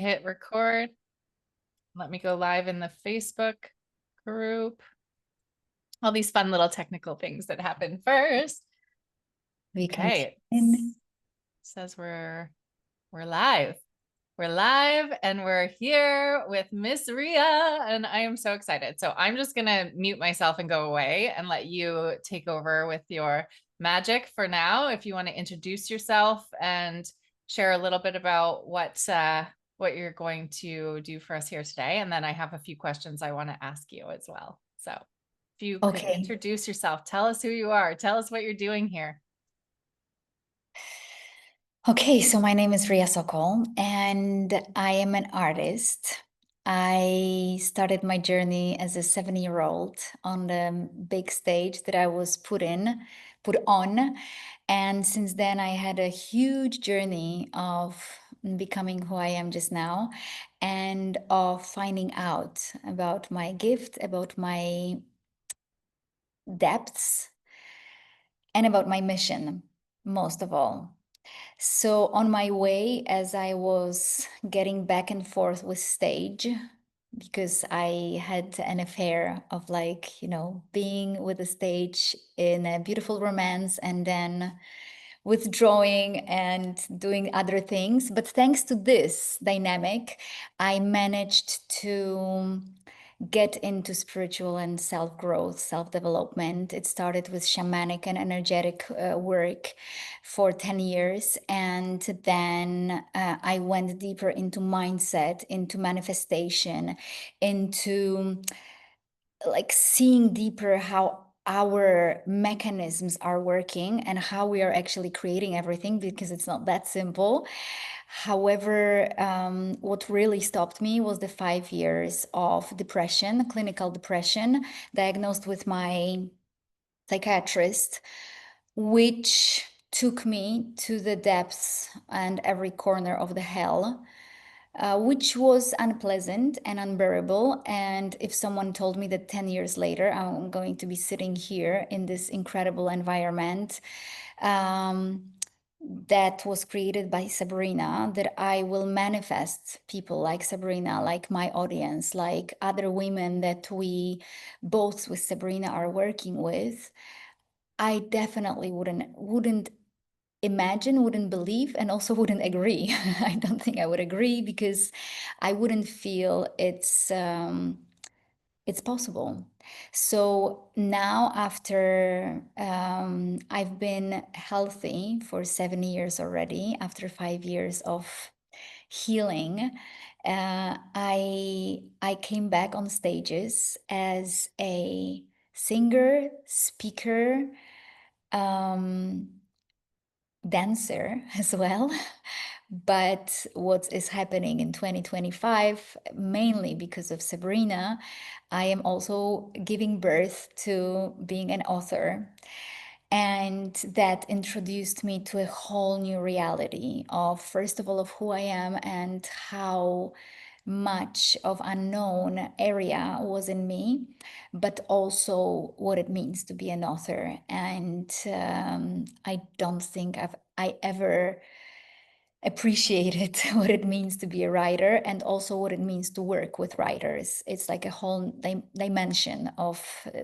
hit record. Let me go live in the Facebook group. All these fun little technical things that happen first. We can Okay, it in. says we're live. We're live and we're here with Miss Riya, and I am so excited. So I'm just gonna mute myself and go away and let you take over with your magic for now. If you want to introduce yourself and share a little bit about what you're going to do for us here today, and then I have a few questions I want to ask you as well. So if you could Okay. introduce yourself, tell us who you are, tell us what you're doing here. Okay, so my name is Riya Sokol and I am an artist. I started my journey as a 7-year-old on the big stage that I was put on. And since then, I had a huge journey of becoming who I am just now and of finding out about my gift, about my depths, and about my mission, most of all. So, on my way, as I was getting back and forth with stage, because I had an affair of being with the stage in a beautiful romance and then withdrawing and doing other things. But thanks to this dynamic, I managed to get into spiritual and self growth, self development. It started with shamanic and energetic work for 10 years. And then I went deeper into mindset, into manifestation, into like seeing deeper how our mechanisms are working and how we are actually creating everything, because it's not that simple. However, what really stopped me was the 5 years of depression, clinical depression, diagnosed with my psychiatrist, which took me to the depths and every corner of the hell, which was unpleasant and unbearable. And if someone told me that 10 years later I'm going to be sitting here in this incredible environment that was created by Sabrina, that I will manifest people like Sabrina, like my audience, like other women that we both with Sabrina are working with, I definitely wouldn't imagine, wouldn't believe, and also wouldn't agree. I don't think I would agree because I wouldn't feel it's possible. So now, after I've been healthy for 7 years already, after 5 years of healing, I came back on stages as a singer, speaker, um, dancer as well. But what is happening in 2025, mainly because of Sabrina, I am also giving birth to being an author. And that introduced me to a whole new reality of, first of all, of who I am and how much of unknown area was in me, but also what it means to be an author. And I don't think I ever appreciated what it means to be a writer and also what it means to work with writers. It's like a whole dimension of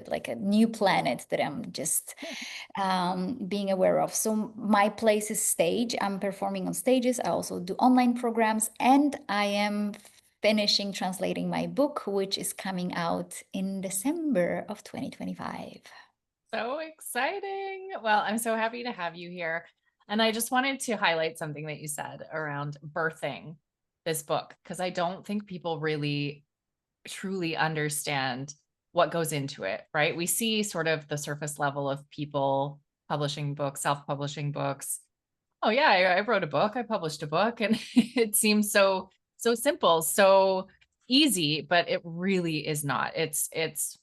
like a new planet that I'm just being aware of. So my place is stage. I'm performing on stages. I also do online programs, and I am finishing translating my book, which is coming out in December of 2025. So exciting. Well, I'm so happy to have you here. And I just wanted to highlight something that you said around birthing this book, because I don't think people really truly understand what goes into it, right? We see sort of the surface level of people publishing books, self-publishing books. Oh yeah, I wrote a book, I published a book, and it seems so simple, so easy, but it really is not. It's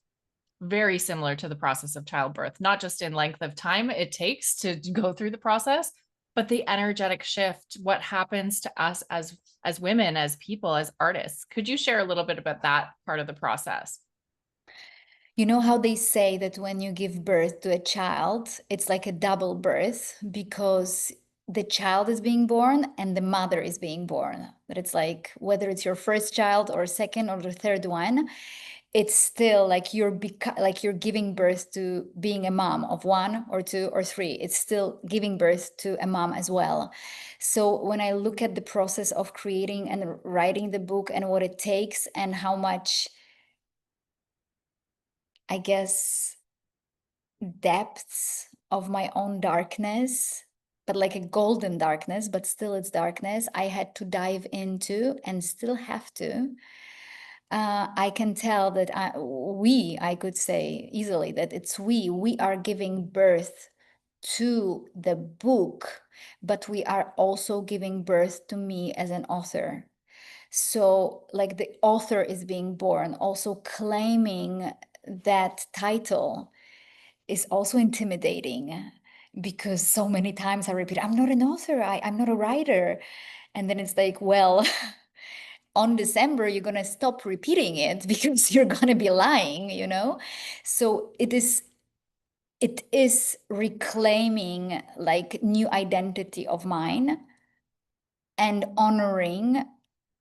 very similar to the process of childbirth, not just in length of time it takes to go through the process, but the energetic shift, what happens to us as women, as people, as artists. Could you share a little bit about that part of the process? You know how they say that when you give birth to a child, it's like a double birth because the child is being born and the mother is being born. That it's like whether it's your first child or second or the third one, it's still like you're giving birth to being a mom of one or two or three. It's still giving birth to a mom as well. So when I look at the process of creating and writing the book and what it takes and how much, I guess, depths of my own darkness, but like a golden darkness, but still it's darkness, I had to dive into and still have to. I can tell that I could say easily that it's we are giving birth to the book, but we are also giving birth to me as an author. So, like the author is being born, also claiming that title is also intimidating because so many times I repeat, I'm not an author, I'm not a writer. And then it's like, well, on December, you're going to stop repeating it because you're going to be lying, you know? So it is reclaiming like new identity of mine and honoring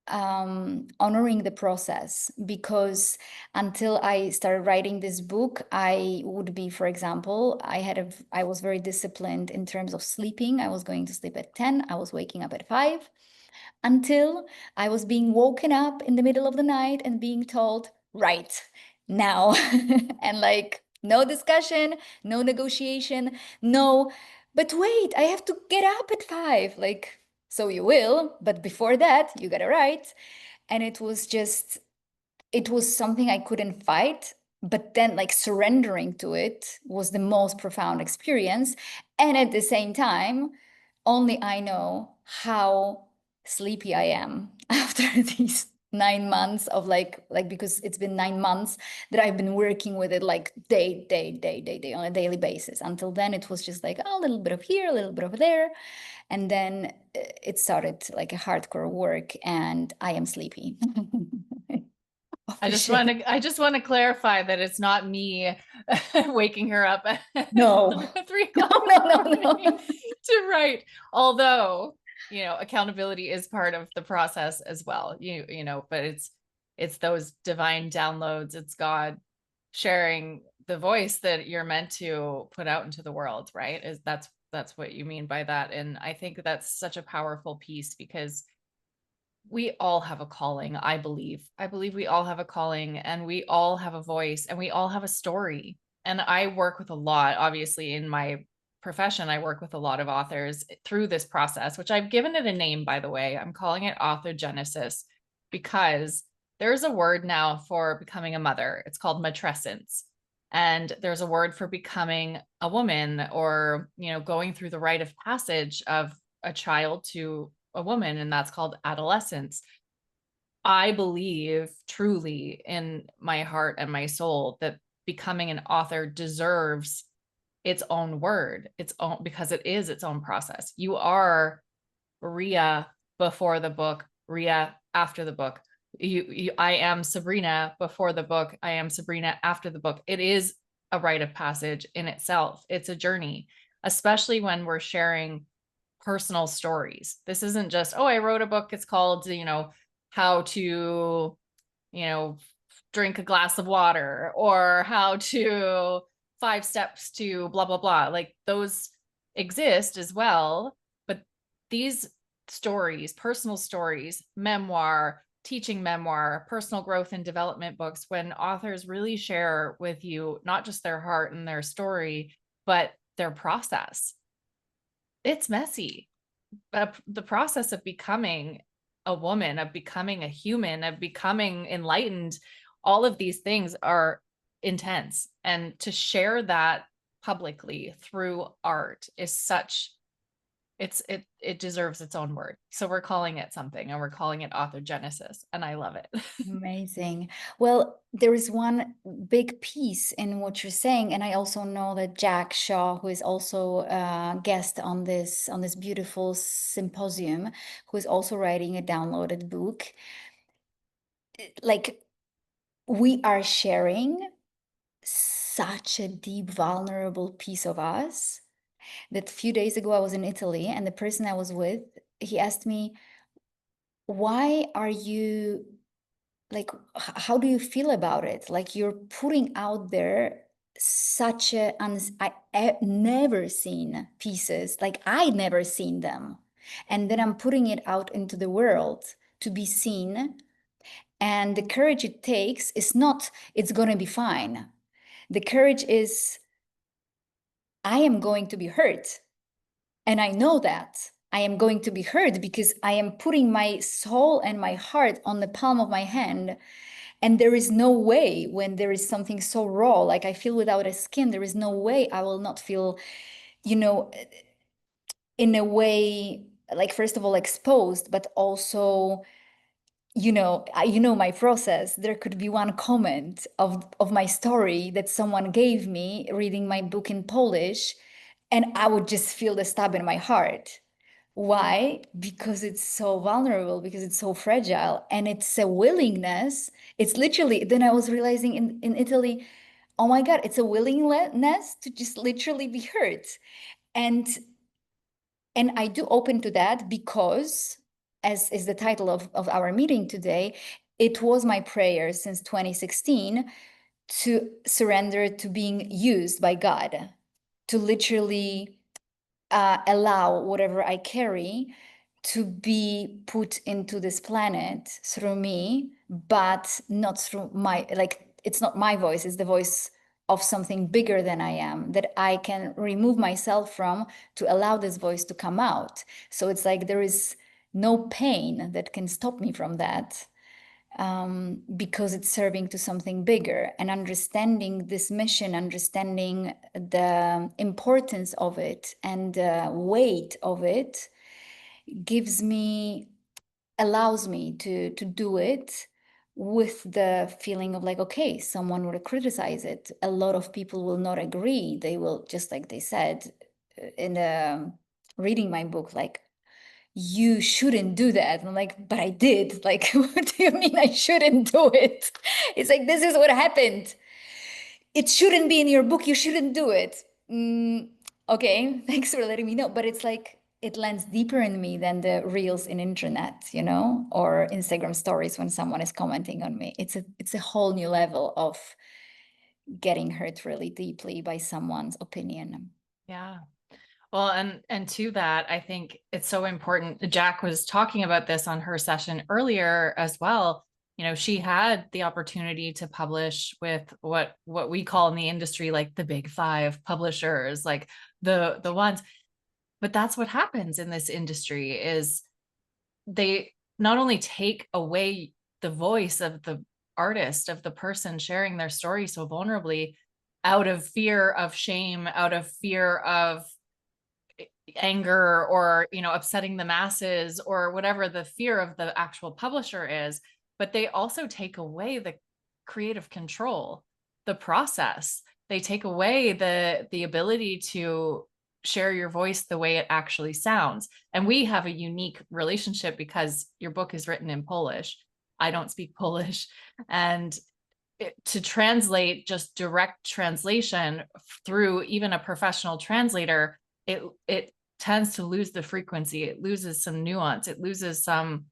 the process, because until I started writing this book, I would be, for example, I was very disciplined in terms of sleeping. I was going to sleep at 10, I was waking up at 5, until I was being woken up in the middle of the night and being told, right now. And like, no discussion, no negotiation, no, but wait, I have to get up at 5. Like, so you will, but before that, you gotta write. And it was something I couldn't fight. But then, like, surrendering to it was the most profound experience. And at the same time, only I know how sleepy I am after these 9 months of like because it's been 9 months that I've been working with it like day on a daily basis. Until then, it was just like a little bit of here, a little bit of there, and then it started like a hardcore work, and I am sleepy. Officially. I just want to clarify that it's not me waking her up at No. 3 o'clock No, in no, the no, morning no. to write. Although, accountability is part of the process as well. But it's those divine downloads. It's God sharing the voice that you're meant to put out into the world, right? That's what you mean by that. And I think that's such a powerful piece because we all have a calling. I believe we all have a calling, and we all have a voice, and we all have a story. And I work with a lot, obviously, in my profession. I work with a lot of authors through this process, which I've given it a name, by the way. I'm calling it author genesis, because there's a word now for becoming a mother. It's called matrescence. And there's a word for becoming a woman, or going through the rite of passage of a child to a woman, and that's called adolescence. I believe truly in my heart and my soul that becoming an author deserves its own word, its own, because it is its own process. You are Riya before the book, Riya after the book. I am Sabrina before the book, I am Sabrina after the book. It is a rite of passage in itself. It's a journey, especially when we're sharing personal stories. This isn't just, oh, I wrote a book. It's called, how to, you know, drink a glass of water, or how to 5 steps to blah, blah, blah. Like those exist as well. But these stories, personal stories, memoir, teaching memoir, personal growth and development books, when authors really share with you not just their heart and their story, but their process, it's messy. The process of becoming a woman, of becoming a human, of becoming enlightened, all of these things are intense. And to share that publicly through art is such, it deserves its own word. So we're calling it something, and we're calling it author genesis, and I love it. Amazing. Well, there is one big piece in what you're saying, and I also know that Jack Shaw, who is also a guest on this beautiful symposium, who is also writing a downloaded book, like we are sharing such a deep, vulnerable piece of us, That few days ago I was in Italy, and the person I was with, he asked me, why are you like, how do you feel about it? Like, you're putting out there such a never seen pieces, like I never seen them, and then I'm putting it out into the world to be seen. And the courage it takes is not it's going to be fine. The courage is, I am going to be hurt, and I know that I am going to be hurt because I am putting my soul and my heart on the palm of my hand. And there is no way, when there is something so raw, like I feel without a skin, there is no way I will not feel, you know, in a way, like, first of all, exposed, but also, you know my process. There could be one comment of my story that someone gave me reading my book in Polish, and I would just feel the stab in my heart. Why? Because it's so vulnerable, because it's so fragile, and it's a willingness. It's literally, then I was realizing in Italy, oh my God, it's a willingness to just literally be hurt. And I do open to that because, as is the title of our meeting today, it was my prayer since 2016 to surrender to being used by God, to literally allow whatever I carry to be put into this planet through me, but not through my, like, it's not my voice, it's the voice of something bigger than I am, that I can remove myself from to allow this voice to come out. So it's like there is no pain that can stop me from that, because it's serving to something bigger. And understanding this mission, understanding the importance of it and the weight of it, gives me, allows me to do it with the feeling of like, okay, someone will criticize it. A lot of people will not agree. They will, just like they said in the reading my book, like, you shouldn't do that. And I'm like, but I did. Like, what do you mean I shouldn't do it? It's like, this is what happened. It shouldn't be in your book. You shouldn't do it. Okay, thanks for letting me know. But it's like, it lands deeper in me than the reels in internet, or Instagram stories when someone is commenting on me. It's a whole new level of getting hurt really deeply by someone's opinion. Yeah. Well, and to that, I think it's so important. Jack was talking about this on her session earlier as well. She had the opportunity to publish with what we call in the industry like the big five publishers, like the ones. But that's what happens in this industry is they not only take away the voice of the artist, of the person sharing their story so vulnerably, out of fear of shame, out of fear of anger, or upsetting the masses, or whatever the fear of the actual publisher is, but they also take away the creative control, the process. They take away the ability to share your voice the way it actually sounds. And we have a unique relationship because your book is written in Polish. I don't speak Polish, and to translate, just direct translation through even a professional translator, it tends to lose the frequency. It loses some nuance. It loses some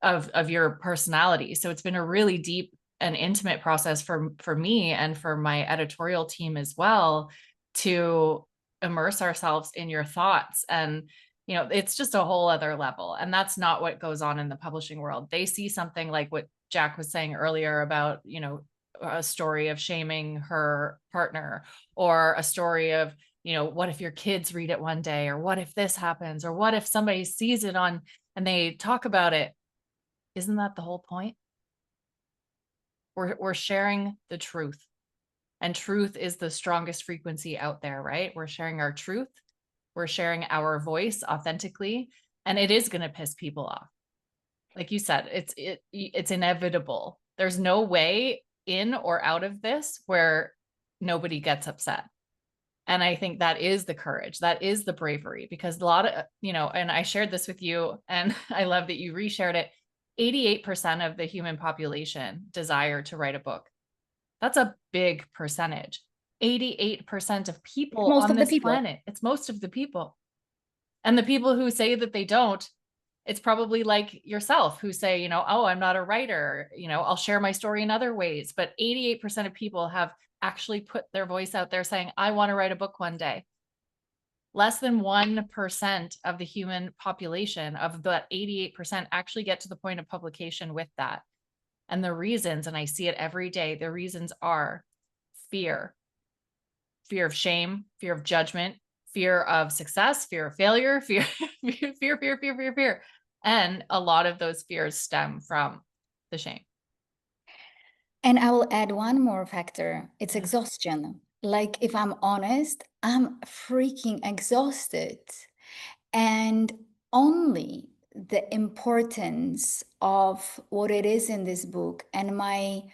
of your personality. So it's been a really deep and intimate process for me and for my editorial team as well, to immerse ourselves in your thoughts. And it's just a whole other level. And that's not what goes on in the publishing world. They see something like what Jack was saying earlier about, a story of shaming her partner, or a story of, what if your kids read it one day, or what if this happens, or what if somebody sees it on and they talk about it. Isn't that the whole point? We're sharing the truth, and truth is the strongest frequency out there, right? We're sharing our truth. We're sharing our voice authentically, and it is going to piss people off. Like you said, it's inevitable. There's no way in or out of this where nobody gets upset. And I think that is the courage, that is the bravery, because a lot of, and I shared this with you, and I love that you reshared it. 88% of the human population desire to write a book. That's a big percentage. 88% of people Most on of the this people. planet. It's most of the people. And the people who say that they don't, it's probably like yourself who say, oh, I'm not a writer, I'll share my story in other ways. But 88% of people have actually put their voice out there saying, I want to write a book one day. Less than 1% of the human population of that 88% actually get to the point of publication with that. And the reasons, and I see it every day, the reasons are fear, fear of shame, fear of judgment, fear of success, fear of failure, fear, fear. And a lot of those fears stem from the shame. And I will add one more factor. It's Yeah. exhaustion. Like, if I'm honest, I'm freaking exhausted. And only the importance of what it is in this book and my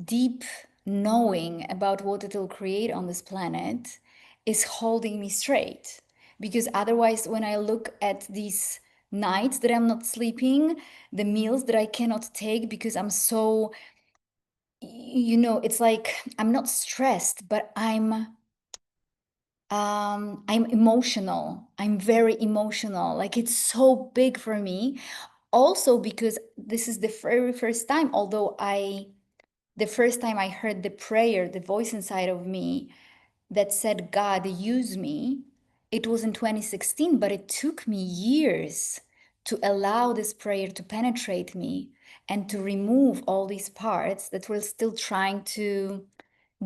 deep knowing about what it will create on this planet is holding me straight. Because otherwise, when I look at these nights that I'm not sleeping, the meals that I cannot take because I'm so, it's like I'm not stressed, but I'm emotional. I'm very emotional. Like, it's so big for me. Also, because this is the very first time, although the first time I heard the prayer, the voice inside of me that said, God, use me, it was in 2016, but it took me years to allow this prayer to penetrate me and to remove all these parts that were still trying to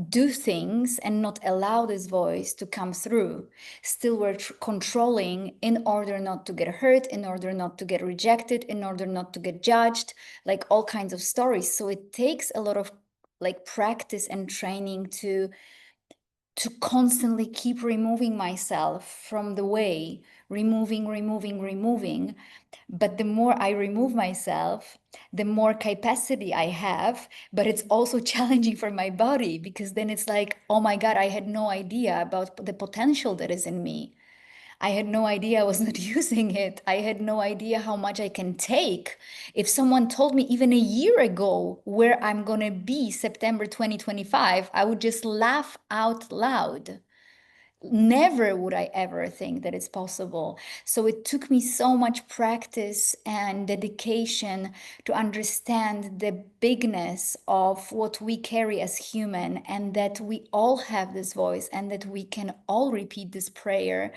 do things and not allow this voice to come through. Still, we're controlling in order not to get hurt, in order not to get rejected, in order not to get judged, like all kinds of stories. So it takes a lot of like practice and training to constantly keep removing myself from the way, removing. But the more I remove myself, the more capacity I have. But it's also challenging for my body because then it's like, oh my God, I had no idea about the potential that is in me. I had no idea I was not using it. I had no idea how much I can take. If someone told me even a year ago where I'm going to be September 2025, I would just laugh out loud. Never would I ever think that it's possible. So it took me so much practice and dedication to understand the bigness of what we carry as human, and that we all have this voice and that we can all repeat this prayer,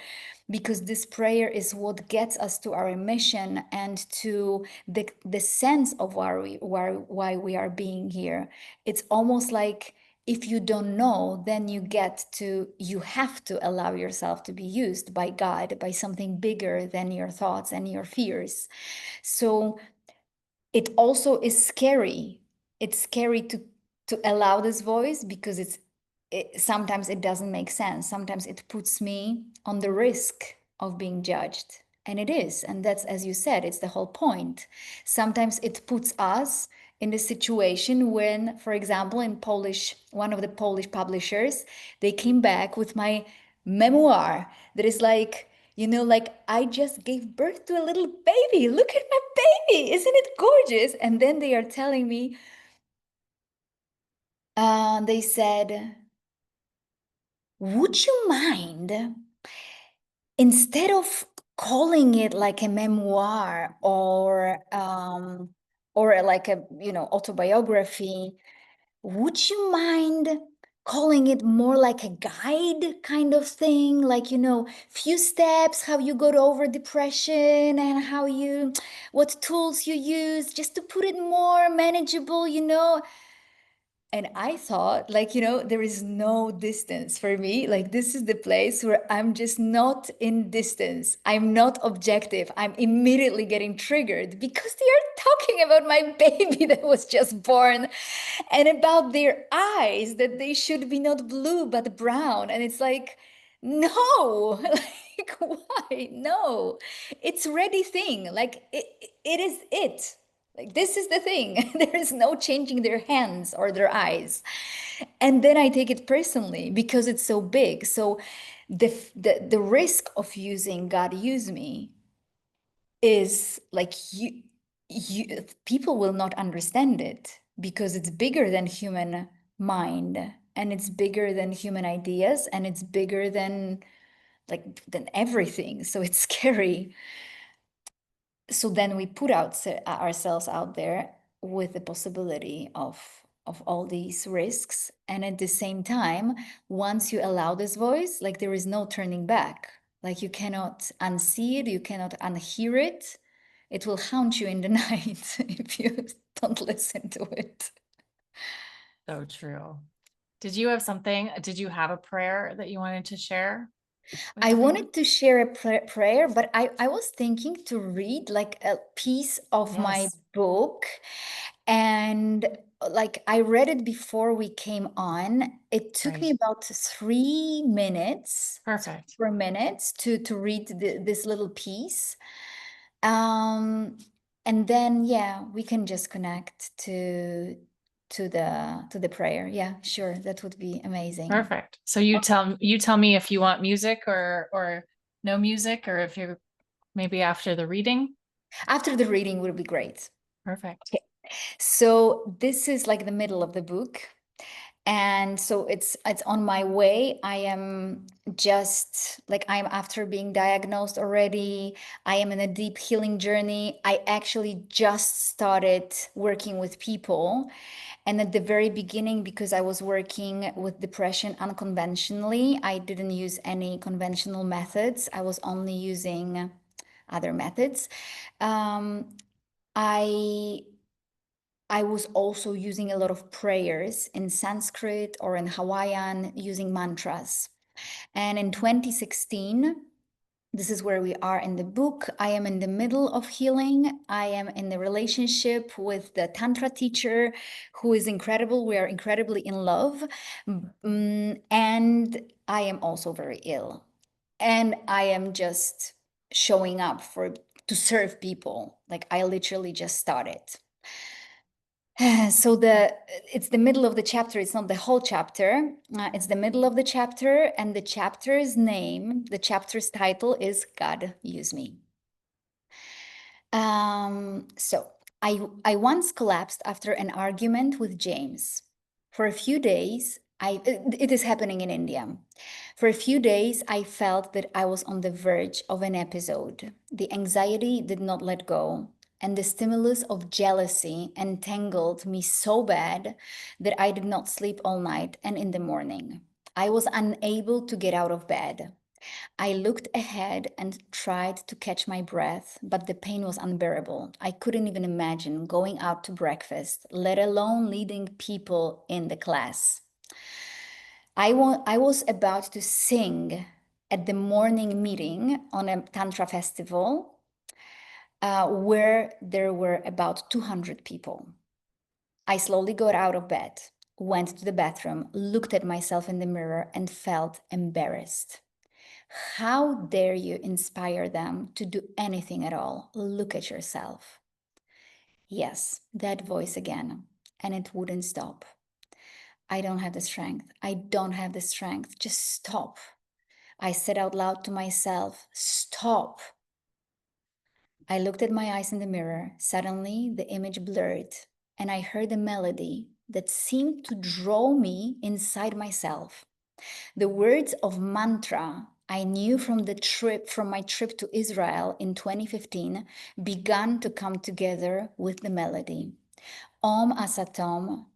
because this prayer is what gets us to our mission and to the sense of why we are being here. It's almost like, if you don't know, then you have to allow yourself to be used by God, by something bigger than your thoughts and your fears. So it also is scary. It's scary to allow this voice because sometimes it doesn't make sense. Sometimes it puts me on the risk of being judged. And it is. And that's, as you said, it's the whole point. Sometimes it puts us in the situation when, for example, in Polish, one of the Polish publishers, they came back with my memoir that is like, like, I just gave birth to a little baby. Look at my baby. Isn't it gorgeous? And then they are telling me, they said, would you mind, instead of calling it like a memoir or like a autobiography, would you mind calling it more like a guide kind of thing? Like, few steps, how you got over depression and what tools you use just to put it more manageable. And I thought, like, there is no distance for me. Like, this is the place where I'm just not in distance. I'm not objective. I'm immediately getting triggered because they are talking about my baby that was just born and about their eyes, that they should be not blue but brown. And it's like, no, like, why? No, it's ready thing. Like, it is it. Like, this is the thing. There is no changing their hands or their eyes. And then I take it personally because it's so big. So the risk of using God use me is like, people will not understand it because it's bigger than human mind. and it's bigger than human ideas, and it's bigger than than everything. So it's scary. So then we put ourselves out there with the possibility of all these risks, and at the same time, once you allow this voice, like there is no turning back. Like you cannot unsee it, you cannot unhear it. It will haunt you in the night if you don't listen to it. So true. Did you have a prayer that you wanted to share with I everyone? wanted to share a prayer, but I was thinking to read like a piece of my Yes. book. And like I read it before we came on. It took me Right. about 3 minutes, Perfect. 4 minutes to read this little piece. Um, and then yeah, we can just connect to the prayer. Yeah, sure. That would be amazing. Perfect. So you tell me if you want music or no music, or if you're maybe after the reading. After the reading would be great. Perfect. Okay. So this is like the middle of the book. And so it's on my way. I am just like I'm after being diagnosed already. I am in a deep healing journey. I actually just started working with people. And at the very beginning, because I was working with depression unconventionally, I didn't use any conventional methods. I was only using other methods. Um, I I was also using a lot of prayers in Sanskrit or in Hawaiian, using mantras. And in 2016, this is where we are in the book. I am in the middle of healing. I am in the relationship with the Tantra teacher who is incredible. We are incredibly in love. And I am also very ill. And I am just showing up to serve people. Like I literally just started. So it's the middle of the chapter. It's not the whole chapter. It's the middle of the chapter, and the chapter's title is "God Use Me." So I once collapsed after an argument with James. For a few days, it is happening in India. For a few days, I felt that I was on the verge of an episode. The anxiety did not let go, and the stimulus of jealousy entangled me so bad that I did not sleep all night and in the morning. I was unable to get out of bed. I looked ahead and tried to catch my breath, but the pain was unbearable. I couldn't even imagine going out to breakfast, let alone leading people in the class. I was about to sing at the morning meeting on a Tantra festival where there were about 200 people. I slowly got out of bed, went to the bathroom, looked at myself in the mirror, and felt embarrassed. How dare you inspire them to do anything at all? Look at yourself. Yes, that voice again, and it wouldn't stop. I don't have the strength. I don't have the strength. Just stop. I said out loud to myself, stop. I looked at my eyes in the mirror. Suddenly, the image blurred, and I heard a melody that seemed to draw me inside myself. The words of mantra I knew from my trip to Israel in 2015 began to come together with the melody. Om Asatom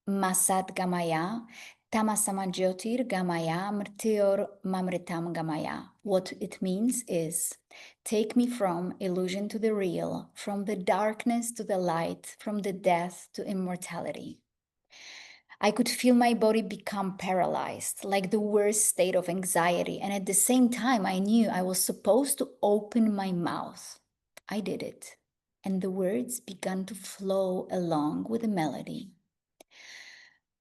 Masat Gamaya Tamasama Jyotir Gamaya Mrtior Mamritam Gamaya. What it means is take me from illusion to the real, from the darkness to the light, from the death to immortality. I could feel my body become paralyzed, like the worst state of anxiety. And at the same time, I knew I was supposed to open my mouth. I did it. And the words began to flow along with the melody.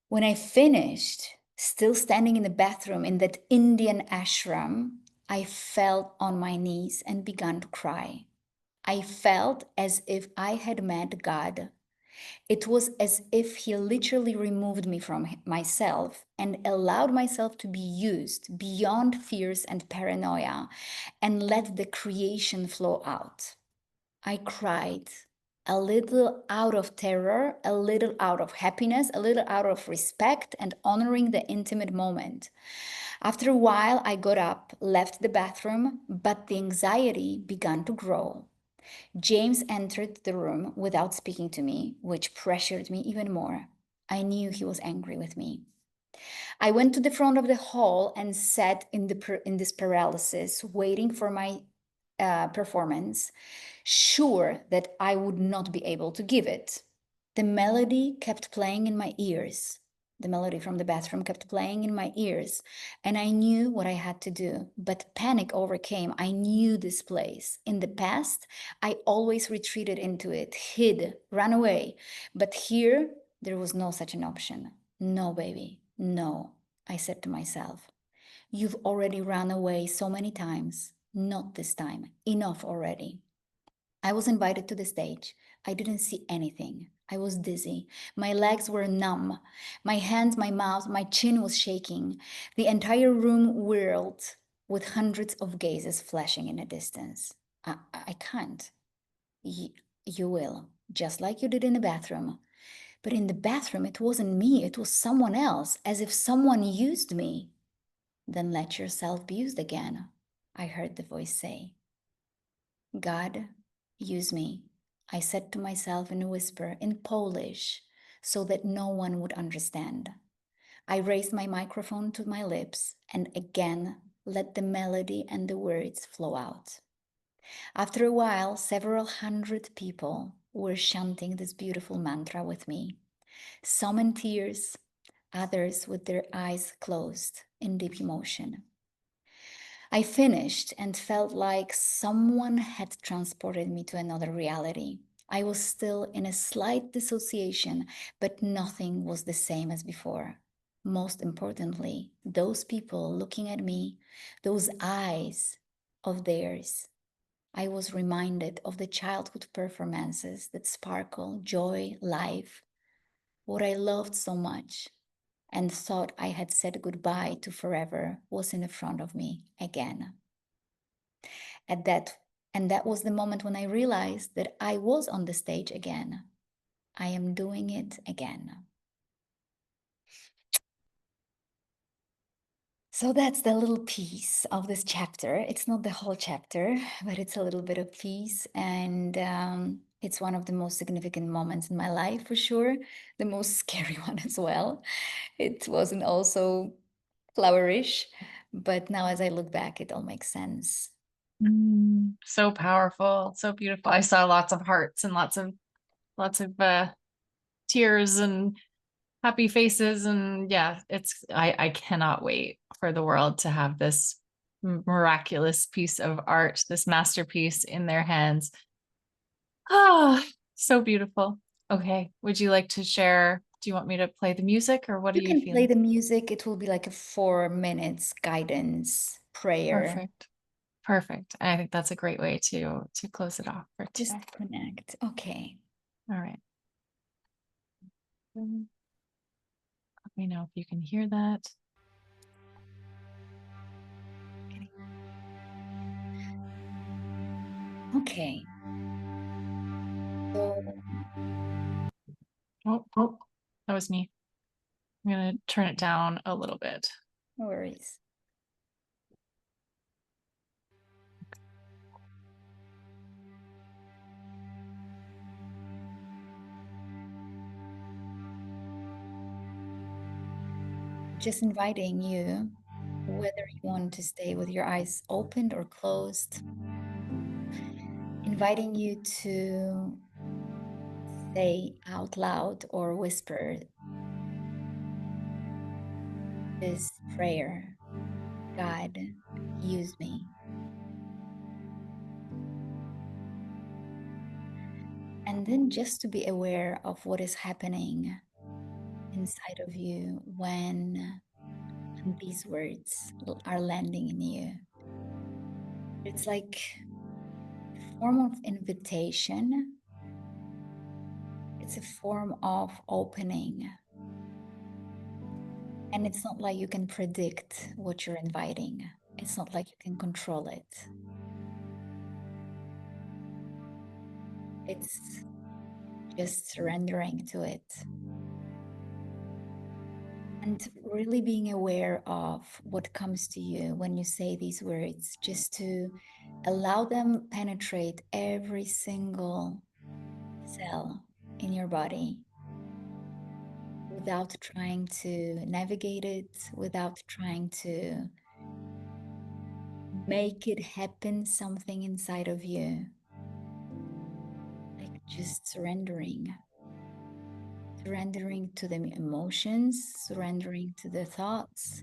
When I finished, still standing in the bathroom in that Indian ashram, I fell on my knees and began to cry. I felt as if I had met God. It was as if he literally removed me from myself and allowed myself to be used beyond fears and paranoia and let the creation flow out. I cried a little out of terror, a little out of happiness, a little out of respect and honoring the intimate moment. After a while, I got up, left the bathroom, but the anxiety began to grow. James entered the room without speaking to me, which pressured me even more. I knew he was angry with me. I went to the front of the hall and sat in this paralysis, waiting for my performance, sure that I would not be able to give it. The melody kept playing in my ears. The melody from the bathroom kept playing in my ears, and I knew what I had to do, but panic overcame. I knew this place. In the past, I always retreated into it, hid, ran away. But here, there was no such an option. No, baby, no, I said to myself. You've already run away so many times. Not this time. Enough already. I was invited to the stage. I didn't see anything. I was dizzy. My legs were numb. My hands, my mouth, my chin was shaking. The entire room whirled with hundreds of gazes flashing in the distance. I can't. You will, just like you did in the bathroom. But in the bathroom, it wasn't me, it was someone else, as if someone used me. Then let yourself be used again, I heard the voice say. God, use me, I said to myself in a whisper in Polish so that no one would understand. I raised my microphone to my lips and again let the melody and the words flow out. After a while, several hundred people were chanting this beautiful mantra with me, some in tears, others with their eyes closed in deep emotion. I finished and felt like someone had transported me to another reality. I was still in a slight dissociation, but nothing was the same as before. Most importantly, those people looking at me, those eyes of theirs, I was reminded of the childhood performances that sparkle, joy, life, what I loved so much and thought I had said goodbye to forever was in front of me again. At that and that was the moment when I realized that I was on the stage again. I am doing it again. So that's the little piece of this chapter. It's not the whole chapter, but it's a little bit of piece. And it's one of the most significant moments in my life for sure. The most scary one as well. It wasn't also flowerish, but now as I look back, it all makes sense. So powerful, so beautiful. I saw lots of hearts and lots of tears and happy faces, and yeah, I cannot wait for the world to have this miraculous piece of art, this masterpiece in their hands. Ah, so beautiful. Okay, would you like to share? Do you want me to play the music, or what are You you can play feeling? the music. It will be like a 4 minutes guidance prayer. Perfect. Perfect. I think that's a great way to close it off for Just today. connect. Okay. All right. Let me know if you can hear that. Okay. So, Oh, that was me. I'm going to turn it down a little bit. no worries. Just inviting you, whether you want to stay with your eyes opened or closed, inviting you to say out loud or whisper this prayer. God, use me. And then just to be aware of what is happening inside of you when these words are landing in you. It's like a form of invitation. It's a form of opening. And it's not like you can predict what you're inviting. It's not like you can control it. It's just surrendering to it. And really being aware of what comes to you when you say these words, just to allow them penetrate every single cell in your body without trying to navigate it, without trying to make it happen something inside of you. Like just surrendering to the emotions, surrendering to the thoughts,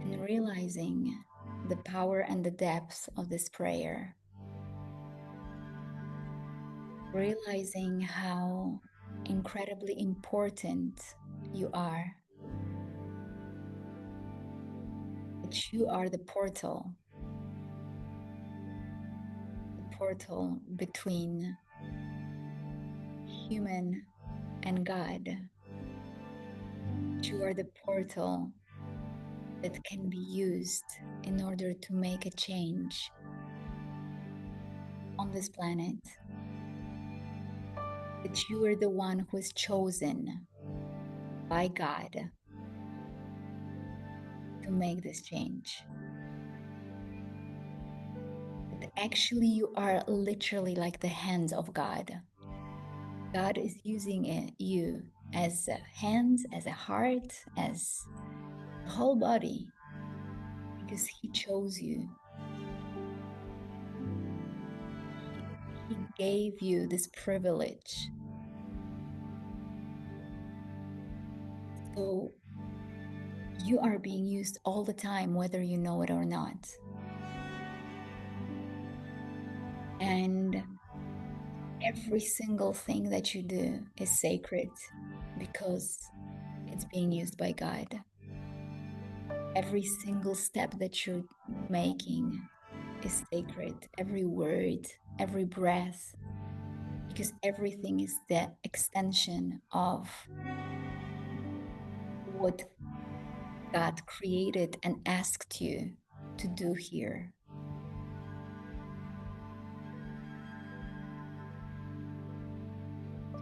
and realizing the power and the depth of this prayer. Realizing how incredibly important you are, that you are the portal between human and God. You are the portal that can be used in order to make a change on this planet. That you are the one who is chosen by God to make this change. That actually you are literally like the hands of God. God is using you as hands, as a heart, as a whole body, because He chose you. He gave you this privilege. So you are being used all the time, whether you know it or not. And every single thing that you do is sacred because it's being used by God. Every single step that you're making is sacred. Every word, every breath, because everything is the extension of what God created and asked you to do here.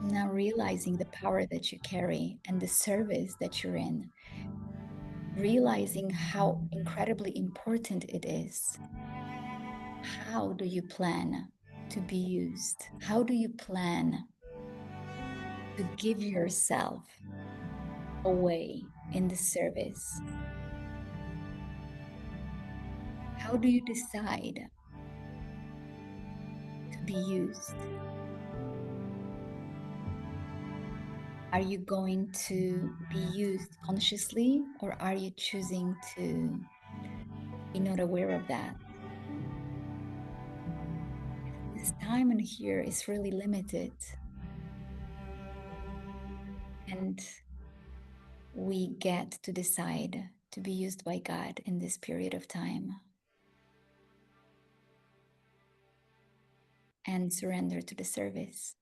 Now realizing the power that you carry and the service that you're in, realizing how incredibly important it is. How do you plan to be used? How do you plan to give yourself away in the service? How do you decide to be used? Are you going to be used consciously, or are you choosing to be not aware of that? This time and here is really limited. And we get to decide to be used by God in this period of time and surrender to the service.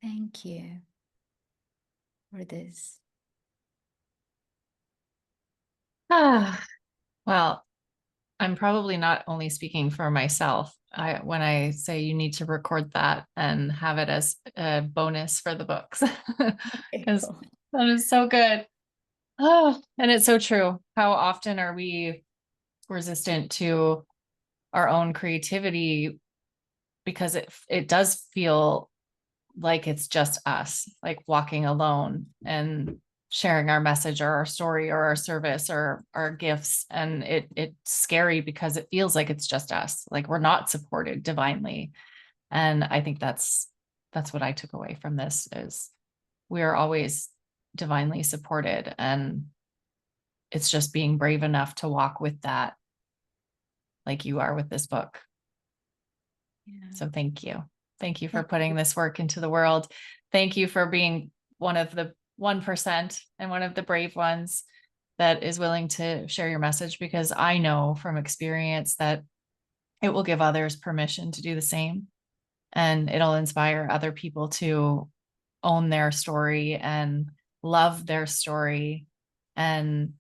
Thank you for this. Well, I'm probably not only speaking for myself. When I say you need to record that and have it as a bonus for the books, because Cool. that is so good. Oh, and it's so true. How often are we resistant to our own creativity because it does feel like it's just us, like walking alone and sharing our message or our story or our service or our gifts. And it's scary because it feels like it's just us, like we're not supported divinely. And I think that's what I took away from this is we are always divinely supported. And it's just being brave enough to walk with that, like you are with this book. Yeah. So thank you. Thank you for putting this work into the world. Thank you for being one of the 1% and one of the brave ones that is willing to share your message, because I know from experience that it will give others permission to do the same, and it'll inspire other people to own their story and love their story. And,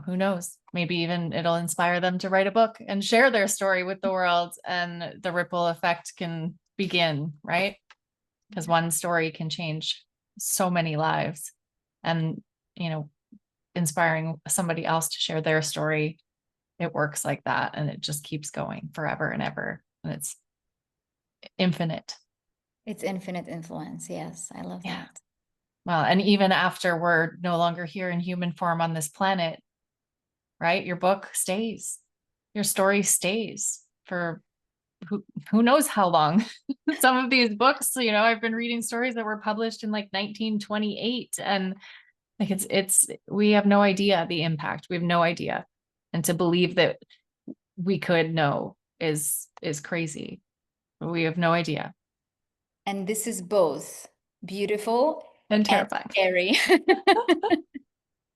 who knows, maybe even it'll inspire them to write a book and share their story with the world, and the ripple effect can begin, right? Because one story can change so many lives. And, you know, inspiring somebody else to share their story, it works like that, and it just keeps going forever and ever, and it's infinite. It's infinite influence. Yes, I love Yeah. that. Well, and even after we're no longer here in human form on this planet, right, your book stays, your story stays for who knows how long. Some of these books, I've been reading stories that were published in like 1928, and like it's we have no idea the impact. We have no idea. And to believe that we could know is crazy. We have no idea. And this is both beautiful And and terrifying. scary.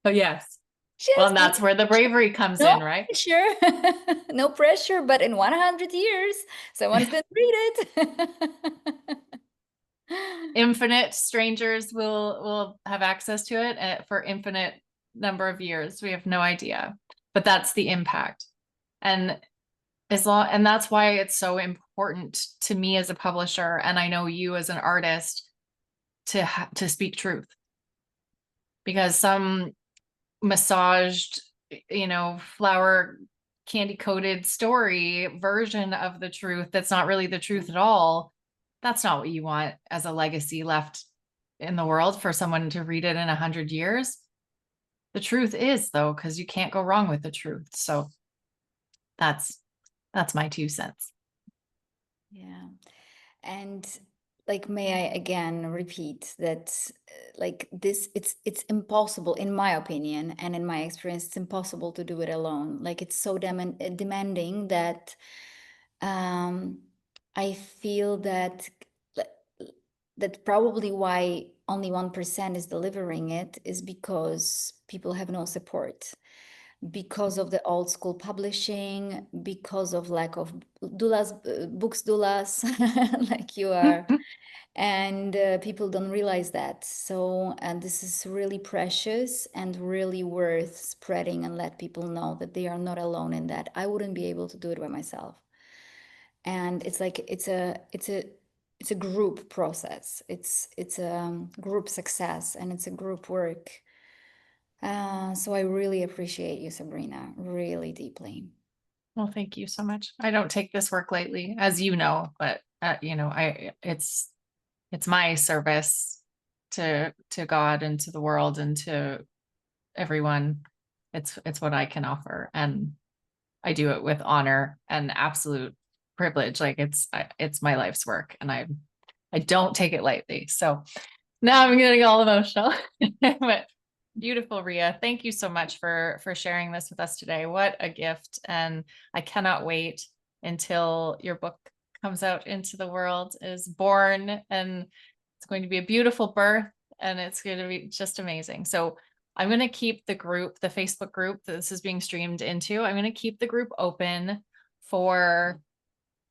Oh yes. Well, Just and no that's where the pressure. bravery comes No in, right? pressure. No pressure, but in 100 years, someone's going to read it. Infinite strangers will have access to it for infinite number of years. We have no idea. But that's the impact. And and that's why it's so important to me as a publisher, and I know you as an artist, to speak truth. Because some massaged, flower candy coated story version of the truth that's not really the truth at all, that's not what you want as a legacy left in the world for someone to read it in 100 years. The truth is, though, because you can't go wrong with the truth. So that's my 2 cents. Yeah. And like, may I again repeat that, like this, it's impossible, in my opinion, and in my experience, it's impossible to do it alone. Like it's so demanding that um, I feel that that probably why only 1% is delivering it is because people have no support, because of the old school publishing, because of lack of doulas, books doulas, like you are. And people don't realize that. So, and this is really precious and really worth spreading and let people know that they are not alone in that. I wouldn't be able to do it by myself. And it's like it's a group process. It's a group success, and it's a group work. So I really appreciate you, Sabrina, really deeply. Well, thank you so much. I don't take this work lightly, as you know, but I it's my service to God and to the world and to everyone. It's what I can offer, and I do it with honor and absolute privilege. Like it's my life's work, and I don't take it lightly. So now I'm getting all emotional. But beautiful, Riya. Thank you so much for sharing this with us today. What a gift. And I cannot wait until your book comes out into the world, is born, and it's going to be a beautiful birth, and it's going to be just amazing. So I'm going to keep the group, the Facebook group that this is being streamed into, I'm going to keep the group open for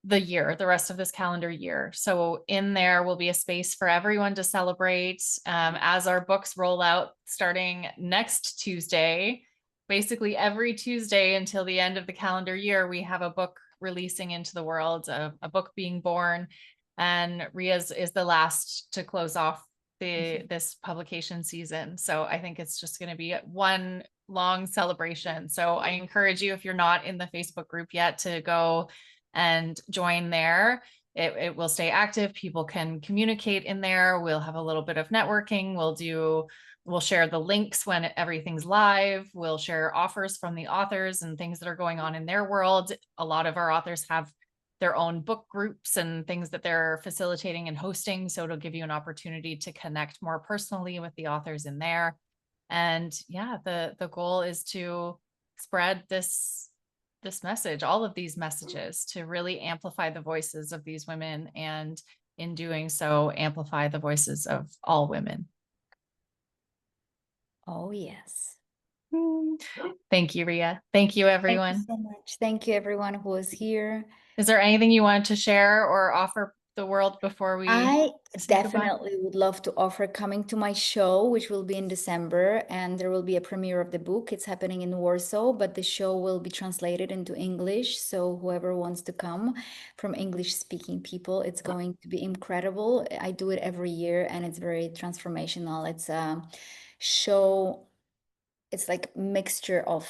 the rest of this calendar year. So in there will be a space for everyone to celebrate as our books roll out starting next Tuesday. Basically, every Tuesday until the end of the calendar year, we have a book releasing into the world, a book being born. And Ria's is the last to close off this publication season. So I think it's just going to be one long celebration. So I encourage you, if you're not in the Facebook group yet, to go and join there. It will stay active. People can communicate in there. We'll have a little bit of networking. We'll share the links when everything's live. We'll share offers from the authors and things that are going on in their world. A lot of our authors have their own book groups and things that they're facilitating and hosting. So it'll give you an opportunity to connect more personally with the authors in there. And yeah, the goal is to spread this message, all of these messages, to really amplify the voices of these women, and in doing so, amplify the voices of all women. Oh, yes. Thank you, Riya. Thank you, everyone. Thank you so much. Thank you, everyone who was here. Is there anything you want to share or offer the world before we I say goodbye? definitely would love to offer coming to my show, which will be in December, and there will be a premiere of the book. It's happening in Warsaw, but the show will be translated into English. So whoever wants to come from English-speaking people, it's going to be incredible. I do it every year, and it's very transformational. It's a show, it's like mixture of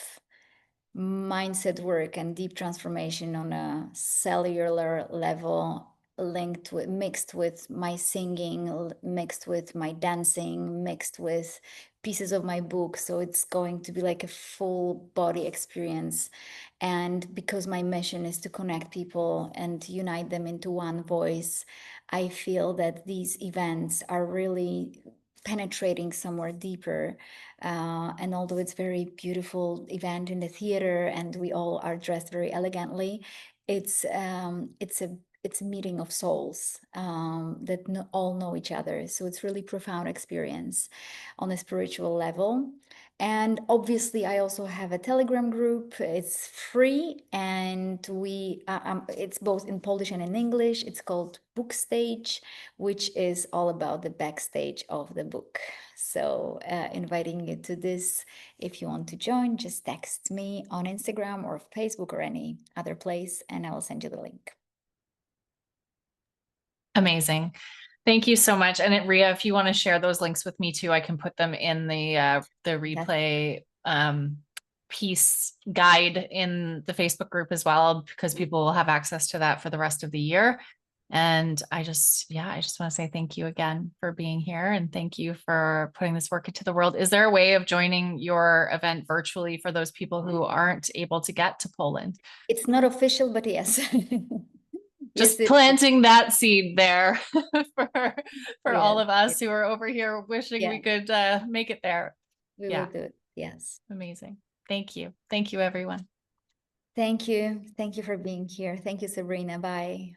mindset work and deep transformation on a cellular level, linked with, mixed with my singing, mixed with my dancing, mixed with pieces of my book. So it's going to be like a full body experience. And because my mission is to connect people and unite them into one voice, I feel that these events are really penetrating somewhere deeper. And although it's very beautiful event in the theater and we all are dressed very elegantly, it's a meeting of souls that all know each other. So it's really profound experience on a spiritual level. And obviously, I also have a Telegram group. It's free, and it's both in Polish and in English. It's called Bookstage, which is all about the backstage of the book. So, inviting you to this. If you want to join, just text me on Instagram or Facebook or any other place, and I will send you the link. Amazing. Thank you so much. And Ria, if you want to share those links with me too, I can put them in the Yes. replay piece guide in the Facebook group as well, because people will have access to that for the rest of the year. And I just want to say thank you again for being here, and thank you for putting this work into the world. Is there a way of joining your event virtually for those people who aren't able to get to Poland? It's not official, but yes. Yes, Just it is. planting that seed there for all Yes, of us who are over here wishing we yes, could make it there. we will Yeah, do it. Yes. amazing. Thank you. Thank you, everyone. Thank you. Thank you for being here. Thank you, Sabrina. Bye.